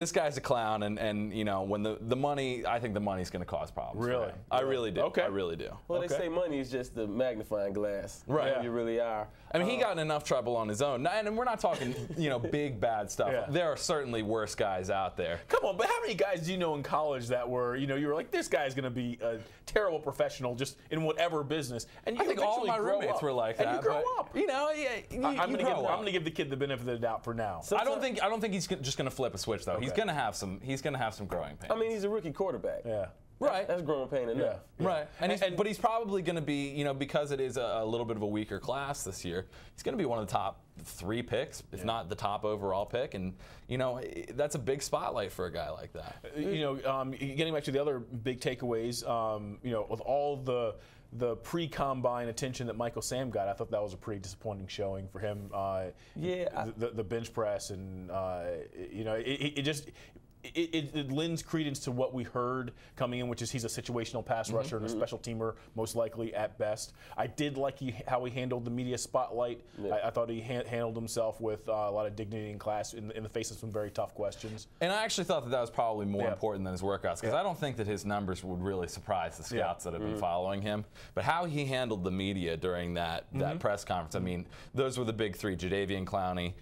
This guy's a clown, and you know, when the money, I think the money's going to cause problems. Really? I really do. Okay. I really do. Well, they say money is just the magnifying glass. Right. Yeah. You really are. I mean, he got in enough trouble on his own, and we're not talking, you know, big bad stuff. Yeah. There are certainly worse guys out there. Come on, but how many guys do you know in college that were, you know, you were like, this guy's going to be a terrible professional just in whatever business? And you I think all of my eventually grow roommates up. were like that. And you grow but, up. You know, yeah. I'm going to give the kid the benefit of the doubt for now. I don't think he's just going to flip a switch though. Okay. He's going to have some growing pains. I mean, he's a rookie quarterback. Yeah. Right. That's growing pain enough. Yeah. Right, but he's probably going to be, you know, because it is a little bit of a weaker class this year, he's going to be one of the top 3 picks, if not the top overall pick, and you know that's a big spotlight for a guy like that. You know, getting back to the other big takeaways, you know, with all the pre-combine attention that Michael Sam got, I thought that was a pretty disappointing showing for him. The bench press and you know, it lends credence to what we heard coming in, which is he's a situational pass rusher and a special teamer, most likely at best. I did like how he handled the media spotlight. Yeah. I thought he handled himself with a lot of dignity and class in the face of some very tough questions. And I actually thought that was probably more important than his workouts, because I don't think that his numbers would really surprise the scouts that have been following him. But how he handled the media during that press conference, I mean, those were the big 3, Jadeveon Clowney,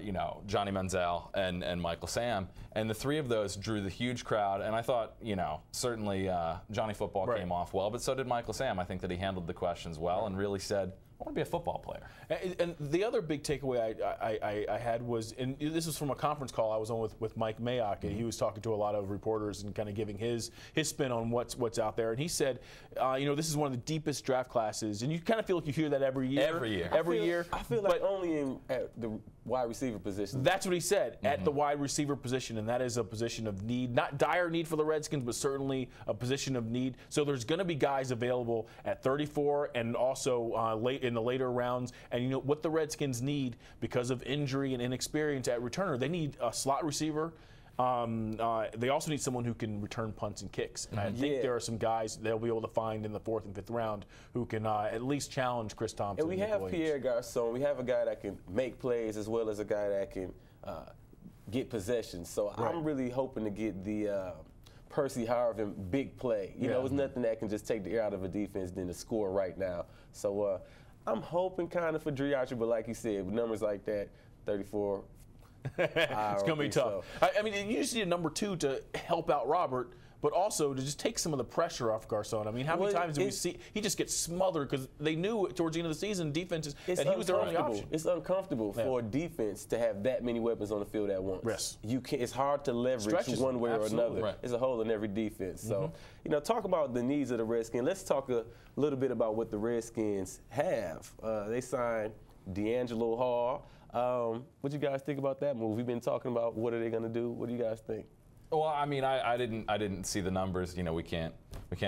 you know, Johnny Manziel, and Michael Sam. And the 3 of those drew the huge crowd. And I thought, you know, certainly Johnny Football came off well, but so did Michael Sam. I think that he handled the questions well and really said, I want to be a football player. And the other big takeaway I had was, and this was from a conference call I was on with Mike Mayock, and he was talking to a lot of reporters and kind of giving his spin on what's out there. And he said, you know, this is one of the deepest draft classes, and you kind of feel like you hear that every year. Every year. I feel like only at the wide receiver position. That's what he said, at the wide receiver position, and that is a position of need, not dire need for the Redskins, but certainly a position of need. So there's going to be guys available at 34 and also late in the later rounds. And you know what the Redskins need because of injury and inexperience at returner? They need a slot receiver. They also need someone who can return punts and kicks. And I think there are some guys they'll be able to find in the 4th and 5th round who can at least challenge Chris Thompson. And we have Pierre Garçon. We have a guy that can make plays as well as a guy that can get possession. So I'm really hoping to get the Percy Harvin big play. You know, it's nothing that can just take the air out of a defense than to score right now. So I'm hoping kind of for Driachi, but like you said, with numbers like that, 34. It's going to be tough. So. I mean, you just need a number 2 to help out Robert, but also to just take some of the pressure off Garçon. I mean, how many times do we see he just gets smothered because they knew towards the end of the season defenses that he was their only option. It's uncomfortable for a defense to have that many weapons on the field at once. Yes. You can. It's hard to leverage one way or another. Right. There's a hole in every defense. So, you know, talk about the needs of the Redskins. Let's talk a little bit about what the Redskins have. They signed D'Angelo Hall. What you guys think about that move? We've been talking about what are they going to do. What do you guys think? Well, I mean, I didn't see the numbers. You know, we can't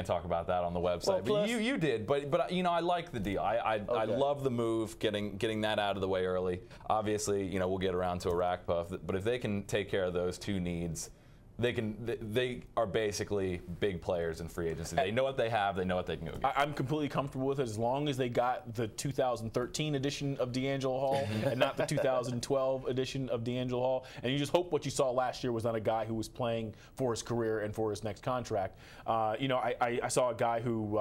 talk about that on the website. Well, but you did. But you know, I like the deal. I love the move, getting that out of the way early. Obviously, you know, we'll get around to Orakpo, but if they can take care of those 2 needs, they are basically big players in free agency. They know what they have. They know what they can go get. I'm completely comfortable with it as long as they got the 2013 edition of D'Angelo Hall and not the 2012 edition of D'Angelo Hall. And you just hope what you saw last year was not a guy who was playing for his career and for his next contract. You know, I saw a guy who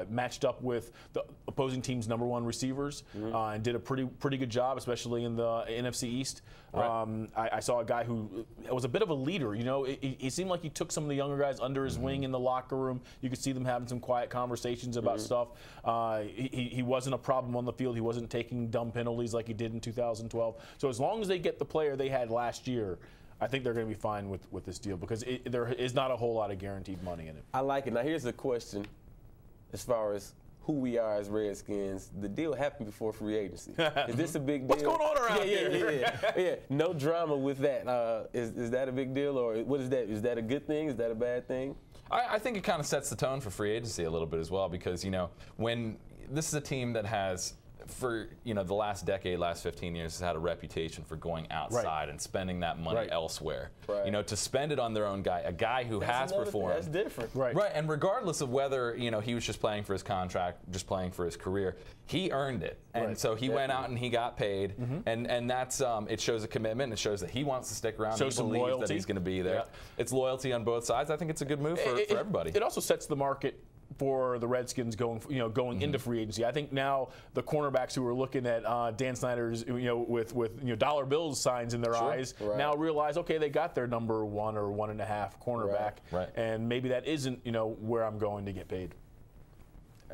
matched up with the opposing team's #1 receivers and did a pretty good job, especially in the NFC East. Right. I saw a guy who was a bit of a leader. You know, he seemed like he took some of the younger guys under his wing in the locker room. You could see them having some quiet conversations about stuff. He wasn't a problem on the field. He wasn't taking dumb penalties like he did in 2012. So as long as they get the player they had last year, I think they're going to be fine with this deal because there is not a whole lot of guaranteed money in it. I like it. Now here's a question as far as who we are as Redskins. The deal happened before free agency. Is this a big deal? What's going on around here? Yeah, no drama with that. Is that a big deal, or what is that? Is that a good thing? Is that a bad thing? I think it kind of sets the tone for free agency a little bit as well because, you know, when this is a team that has for the last decade, last 15 years, has had a reputation for going outside and spending that money elsewhere. Right. To spend it on their own guy, a guy who has performed. That's different. Right. And regardless of whether he was just playing for his contract, just playing for his career, he earned it, and so he went out and he got paid, and that's it shows a commitment. It shows that he wants to stick around. Shows he believes loyalty. that he's going to be there. Yeah. It's loyalty on both sides. I think it's a good move for everybody. It also sets the market for the Redskins going into free agency. I think now the cornerbacks who are looking at Dan Snyder's with dollar bills signs in their eyes now realize, okay, they got their number 1 or 1.5 cornerback, and maybe that isn't where I'm going to get paid.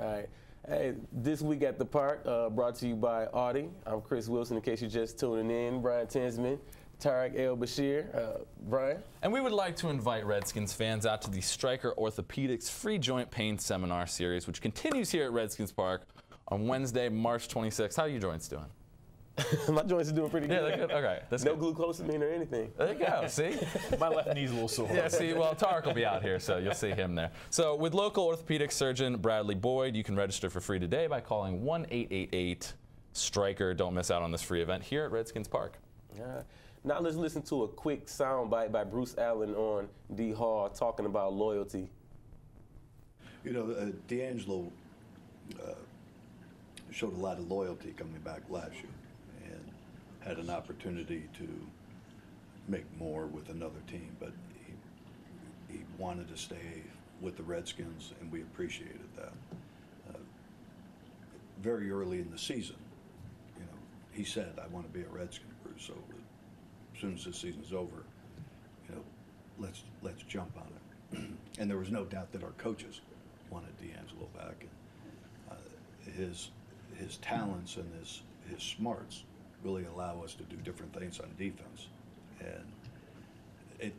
All right. Hey, this week at the Park, brought to you by Audi. I'm Chris Wilson, in case you're just tuning in. Brian Tinsman, Tarik, El-Bashir. Brian? And we would like to invite Redskins fans out to the Stryker Orthopedics Free Joint Pain Seminar Series, which continues here at Redskins Park on Wednesday, March 26th. How are your joints doing? My joints are doing pretty good. Yeah, they're good. Okay, that's no good. glucosamine or anything. There you go. See? My left knee's a little sore. Yeah, see, well, Tarik will be out here, so you'll see him there. So with local orthopedic surgeon Bradley Boyd, you can register for free today by calling 1-888-STRYKER. Don't miss out on this free event here at Redskins Park. Now let's listen to a quick soundbite by Bruce Allen on D. Hall talking about loyalty. D'Angelo showed a lot of loyalty coming back last year and had an opportunity to make more with another team, but he wanted to stay with the Redskins, and we appreciated that. Very early in the season, he said, I want to be a Redskin, Bruce, so as soon as this season's over, let's jump on it. And there was no doubt that our coaches wanted D'Angelo back, and his talents and his smarts really allow us to do different things on defense, and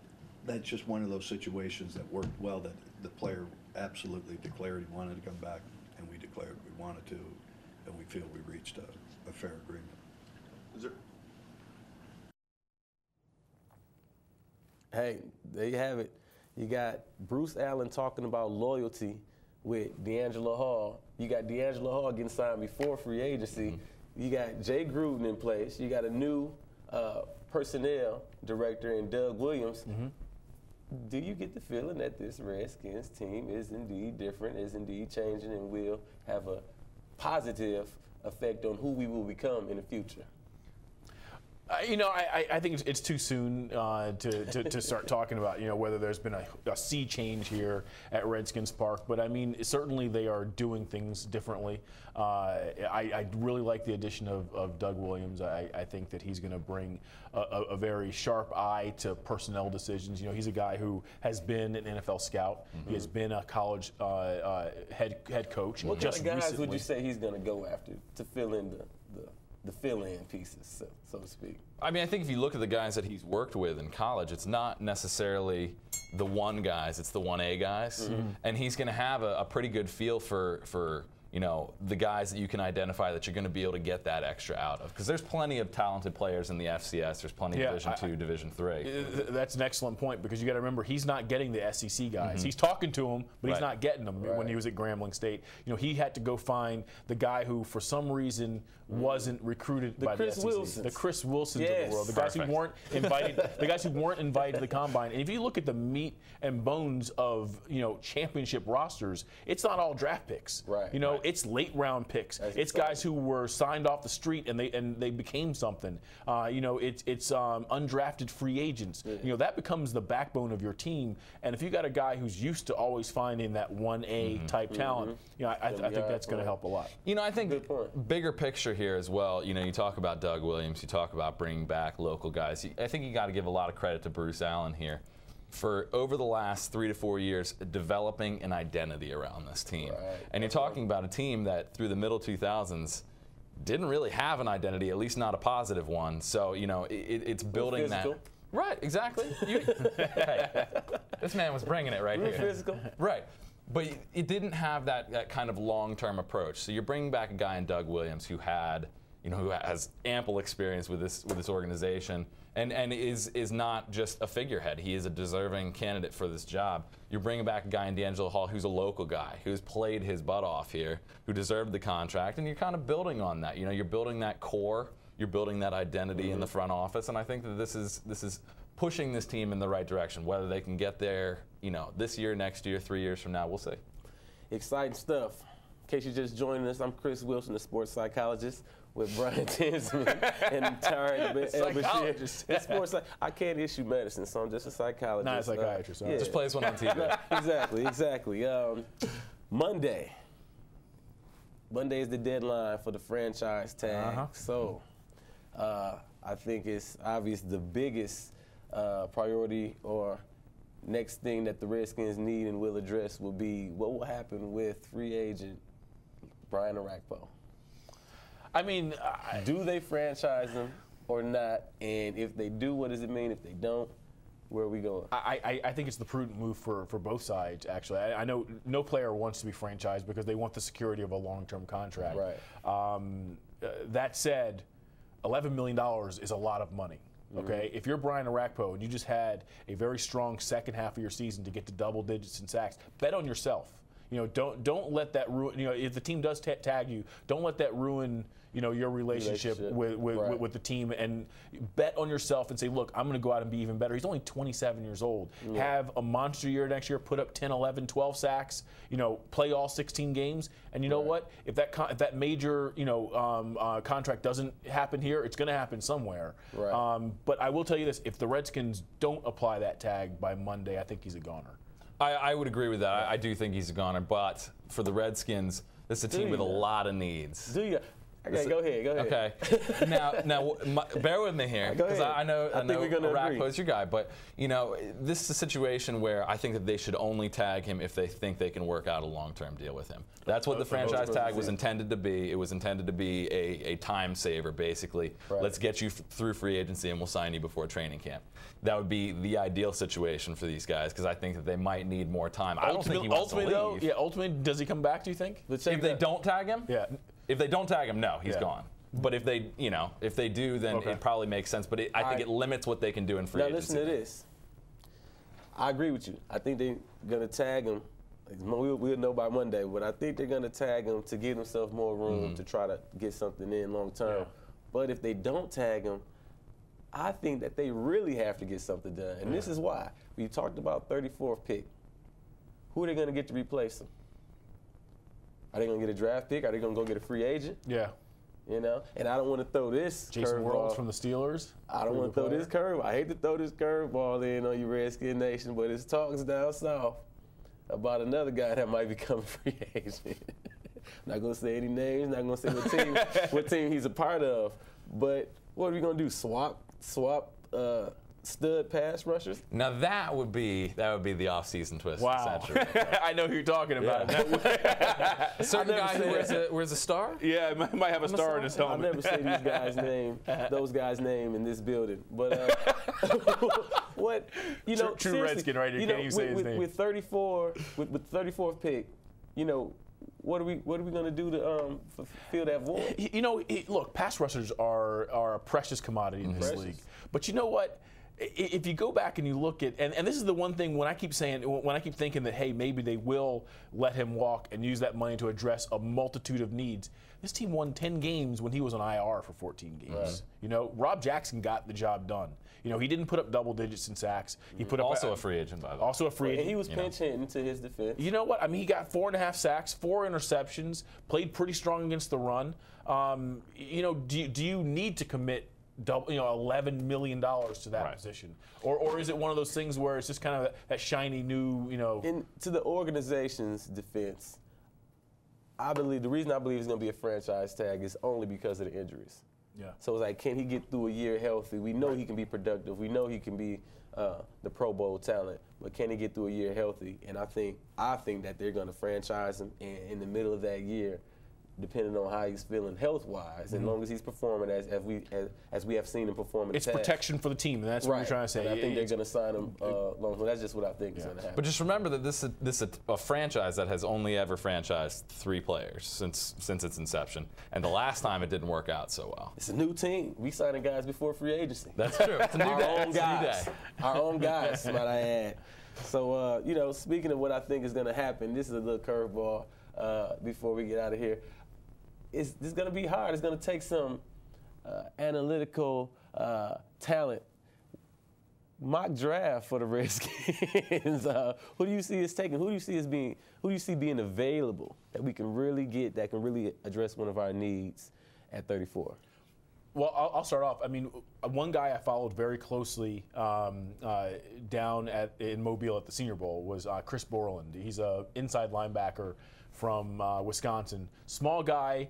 that's just one of those situations that worked well, that the player absolutely declared he wanted to come back, and we declared we wanted to, and we feel we reached a fair agreement. Hey, there you have it. You got Bruce Allen talking about loyalty with D'Angelo Hall. You got D'Angelo Hall getting signed before free agency. You got Jay Gruden in place. You got a new personnel director in Doug Williams. Do you get the feeling that this Redskins team is indeed different, is indeed changing, and will have a positive effect on who we will become in the future? I think it's too soon to start talking about whether there's been a sea change here at Redskins Park, but I mean certainly they are doing things differently. I really like the addition of Doug Williams. I think that he's going to bring a very sharp eye to personnel decisions. He's a guy who has been an NFL scout. He has been a college head coach. What kind of guys would you say he's going to go after to fill in the fill-in pieces, so to speak? I mean, I think if you look at the guys that he's worked with in college, it's not necessarily the 1 guys, it's the 1A guys. And he's going to have a pretty good feel for the guys that you can identify that you're going to be able to get that extra out of. Because there's plenty of talented players in the FCS. There's plenty of Division II, Division III. That's an excellent point, because you got to remember, he's not getting the SEC guys. He's talking to them, but he's not getting them when he was at Grambling State. He had to go find the guy who, for some reason, wasn't recruited by the SEC. The Chris Wilsons of the world. The guys who weren't invited. The guys who weren't invited to the combine. And if you look at the meat and bones of championship rosters, it's not all draft picks. It's late round picks. It's guys who were signed off the street and they became something. It's undrafted free agents. That becomes the backbone of your team. And if you got a guy who's used to always finding that 1A type talent, I think that's going to help a lot. I think bigger picture here as well. You talk about Doug Williams. You talk about bringing back local guys. I think you got to give a lot of credit to Bruce Allen here for over the last 3 to 4 years developing an identity around this team. And you're talking about a team that through the middle 2000s didn't really have an identity, at least not a positive one. So, it's building that. Right, exactly. Hey, this man was bringing it right here. Physical. Right. But it didn't have that kind of long-term approach. So you're bringing back a guy in Doug Williams who had who has ample experience with this organization, and is not just a figurehead. He is a deserving candidate for this job. You're bringing back a guy in D'Angelo Hall who's a local guy, who's played his butt off here, who deserved the contract, and you're kind of building on that. You're building that core, you're building that identity in the front office, and I think that this is pushing this team in the right direction. Whether they can get there, this year, next year, 3 years from now, we'll see. Exciting stuff. In case you're just joining us, I'm Chris Wilson, the sports psychologist, with Brian Tinsman and Tarik El-Bashir. I can't issue medicine, so I'm just a psychologist. Not a psychiatrist. Yeah. Just plays one on TV. Exactly. Monday. Monday is the deadline for the franchise tag. So I think it's obvious the biggest priority or next thing that the Redskins need and will address will be what will happen with free agent Brian Orakpo. I mean, do they franchise him or not? And if they do, what does it mean? If they don't, where are we going? I think it's the prudent move for both sides, actually. I know no player wants to be franchised because they want the security of a long-term contract. Right. That said, $11 million is a lot of money. Okay, if you're Brian Orakpo and you just had a very strong second half of your season to get to double digits in sacks, bet on yourself. Don't let that ruin. If the team does tag you, don't let that ruin. Your relationship with the team, and bet on yourself and say, look, I'm going to go out and be even better. He's only 27 years old. Yeah. Have a monster year next year, put up 10, 11, 12 sacks, play all 16 games. And you know what? If that major, contract doesn't happen here, it's going to happen somewhere. Right. But I will tell you this, if the Redskins don't apply that tag by Monday, I think he's a goner. I would agree with that. I do think he's a goner, but for the Redskins, this is a team with a lot of needs. Do you? Okay, go ahead. Okay. Now, bear with me here, because I know Orakpo's your guy, but this is a situation where I think that they should only tag him if they think they can work out a long-term deal with him. That's what the franchise tag was intended to be. It was intended to be a time saver, basically. Right. Let's get you through free agency, and we'll sign you before training camp. That would be the ideal situation for these guys, because I think that they might need more time. I don't think he wants to leave. Ultimately, does he come back? Do you think? If they don't tag him? Yeah. If they don't tag him, no, he's gone. But if they do, then it probably makes sense. But I think it limits what they can do in free agency. Now listen to this. I agree with you. I think they're going to tag him. We'll know by Monday, but I think they're going to tag him to give themselves more room to try to get something in long term. Yeah. But if they don't tag him, I think that they really have to get something done. And this is why. We talked about 34th pick. Who are they going to get to replace him? Are they going to get a draft pick? Are they going to go get a free agent? Yeah. And I don't want to throw this Jason Worlds from the Steelers. I don't want to throw this curve. I hate to throw this curveball in on you Redskin Nation, but it's talks down south about another guy that might become a free agent. Not going to say any names. Not going to say what team he's a part of. But what are we going to do? Swap stud pass rushers? Now that would be the off-season twist. Wow. I know who you're talking about. A certain guy who wears a star? Yeah, might have a star in his helmet. I'll never say those guys' name in this building. But what true Redskin right here. Can't even say his name. With 34th pick, what are we going to do to fill that void? Look, pass rushers are a precious commodity in this league. But you know what? If you go back and you look at, and this is the one thing when I keep thinking that, hey, maybe they will let him walk and use that money to address a multitude of needs. This team won 10 games when he was on IR for 14 games. Right. Rob Jackson got the job done. He didn't put up double digits in sacks. He put up also a free agent, by the way. Also a free agent. And he was pinch hitting to his defense. You know what? I mean, he got 4.5 sacks, 4 interceptions, played pretty strong against the run. Do you need to commit $11 million to that position, or is it one of those things where it's just kind of that shiny new, To the organization's defense, I believe the reason I believe it's going to be a franchise tag is only because of the injuries. Yeah. So it's like, can he get through a year healthy? We know he can be productive. We know he can be the Pro Bowl talent, but can he get through a year healthy? And I think that they're going to franchise him, and in the middle of that year, depending on how he's feeling health-wise. As long as he's performing as we have seen him perform in the It's past. protection for the team, and that's what you're trying to say. And I think they're going to sign him long. That's just what I think is going to happen. But just remember that this is a franchise that has only ever franchised 3 players since its inception, and the last time it didn't work out so well. It's a new team. We signing guys before free agency. That's true. It's a new day. Own guys. Our own guys, might I add. So, speaking of what I think is going to happen, this is a little curveball before we get out of here. This is going to be hard. It's going to take some analytical talent. Mock draft for the Redskins. Who do you see as taking? Who do you see being available that we can really get, that can really address one of our needs at 34? Well, I'll start off. I mean, one guy I followed very closely down in Mobile at the Senior Bowl was Chris Borland. He's an inside linebacker from Wisconsin. Small guy,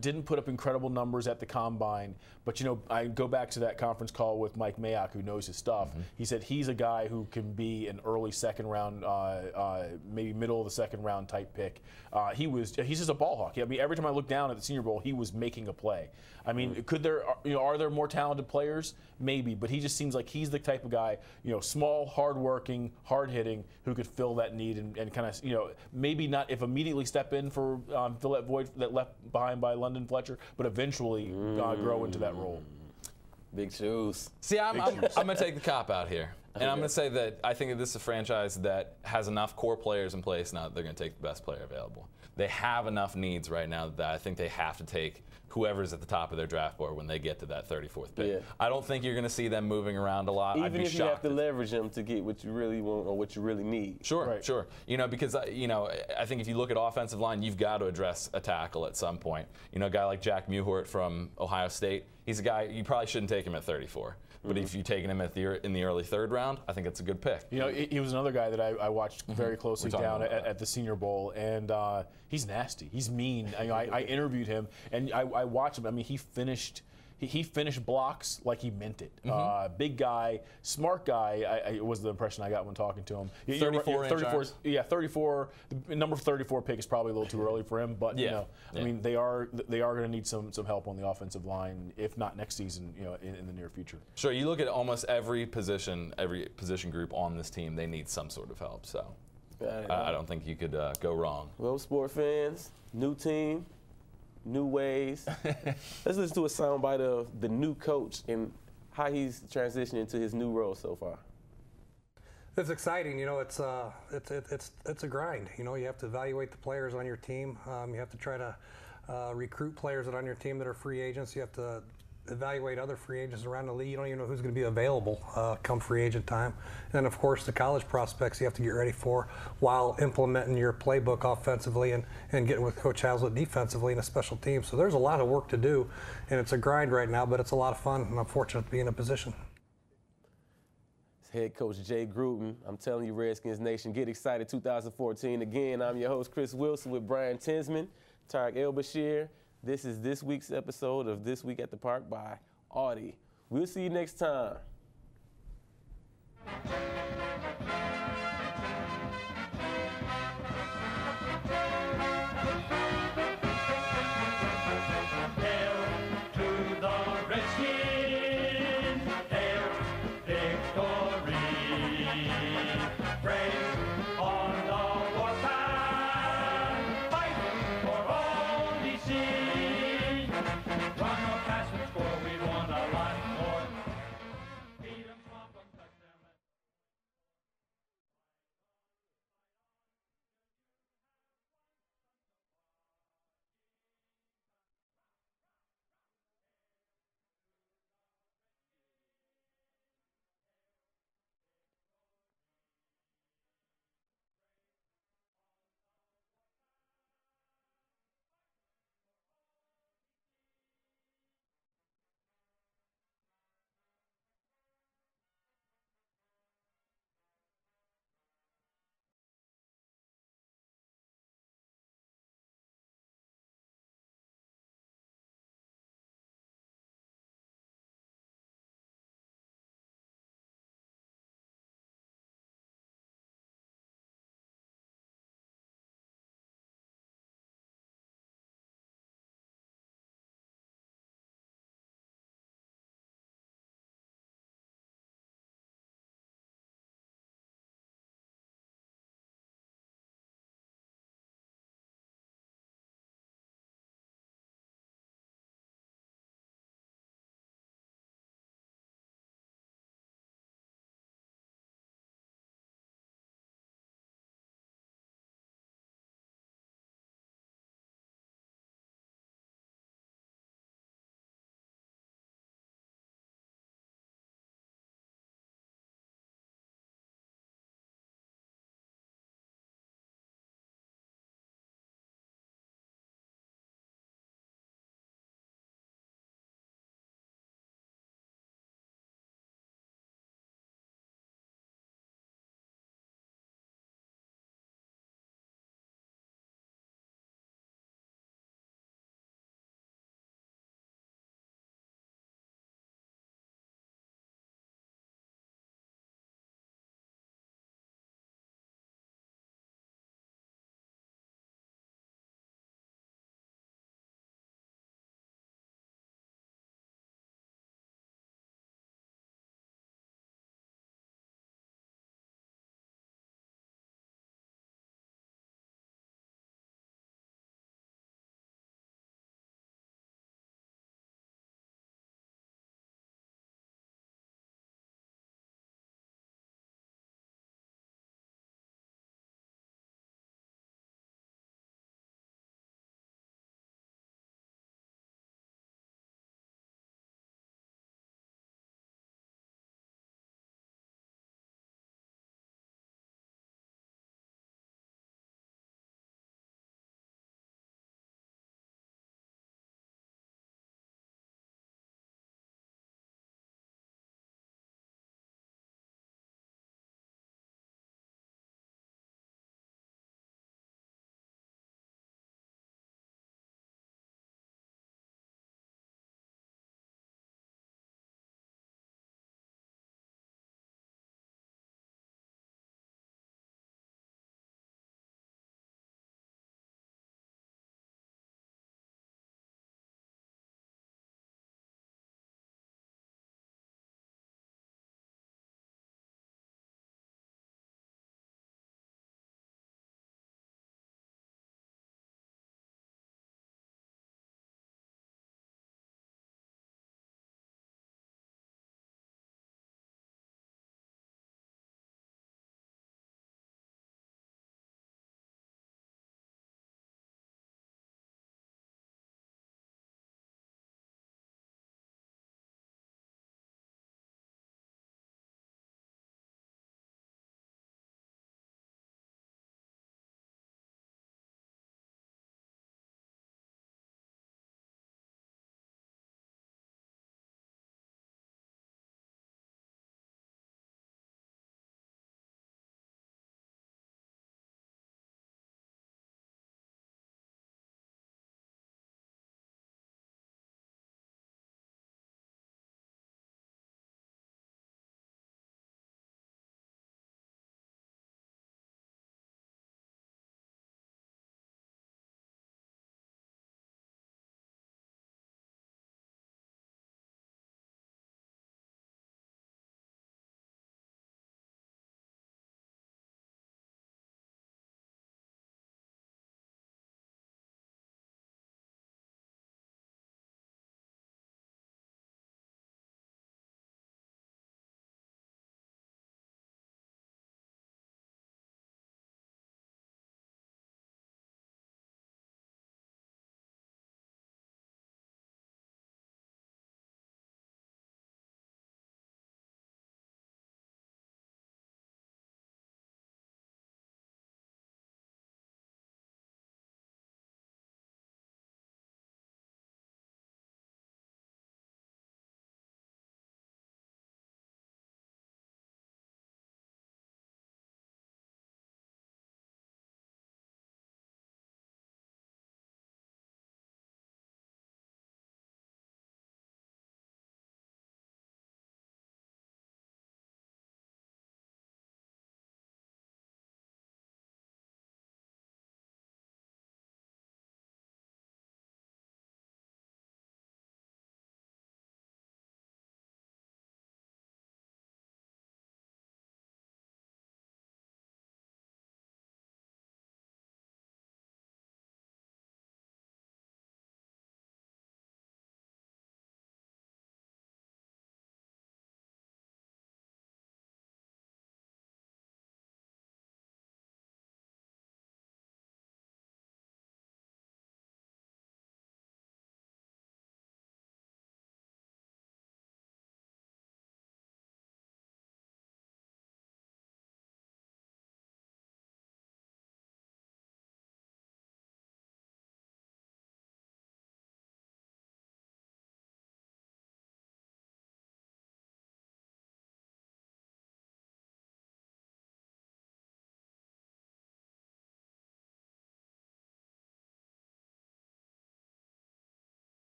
didn't put up incredible numbers at the combine, but I go back to that conference call with Mike Mayock, who knows his stuff. He said he's a guy who can be an early second round, maybe middle of the second round type pick. He's just a ball hawk. I mean, every time I look down at the Senior Bowl, he was making a play. I mean, are there more talented players? Maybe, but he just seems like he's the type of guy, small, hard-working, hard-hitting, who could fill that need and kind of, maybe not if immediately step in for fill that void that left behind by London Fletcher, but eventually grow into that role. Big shoes. See, I'm going to take the cop out here. And I'm going to say that I think that this is a franchise that has enough core players in place now that they're going to take the best player available. They have enough needs right now that I think they have to take whoever's at the top of their draft board when they get to that 34th pick. Yeah. I don't think you're going to see them moving around a lot. I'd be Even if shocked you have to leverage them to get what you really want or what you really need. Sure, sure. Because I think if you look at offensive line, you've got to address a tackle at some point. A guy like Jack Muhort from Ohio State, he's a guy you probably shouldn't take him at 34. But if you've taken him in the early 3rd round, I think it's a good pick. He was another guy that I watched very closely down at the Senior Bowl, and he's nasty. He's mean. I interviewed him, and I watched him. I mean, he finished blocks like he meant it. Big guy, smart guy. Was the impression I got when talking to him. 34. Yeah, 34. The number 34 pick is probably a little too early for him, but I mean, they are going to need some help on the offensive line, if not next season, in the near future. Sure. You look at almost every position group on this team, they need some sort of help. So I don't think you could go wrong. Well, sport fans, new team, new ways. Let's listen to a soundbite of the new coach and how he's transitioning to his new role so far. It's exciting. It's a grind. You have to evaluate the players on your team. You have to try to recruit players that are on your team that are free agents. You have to evaluate other free agents around the league. You don't even know who's going to be available come free agent time. And then, of course, the college prospects you have to get ready for while implementing your playbook offensively and getting with Coach Hazlitt defensively in a special team. So there's a lot of work to do, and it's a grind right now, but it's a lot of fun, and I'm fortunate to be in a position. It's head coach Jay Gruden. I'm telling you, Redskins Nation, get excited 2014. Again, I'm your host, Chris Wilson, with Brian Tinsman, Tarik El-Bashir. This is this week's episode of This Week at the Park by Audi. We'll see you next time. Victory! Praise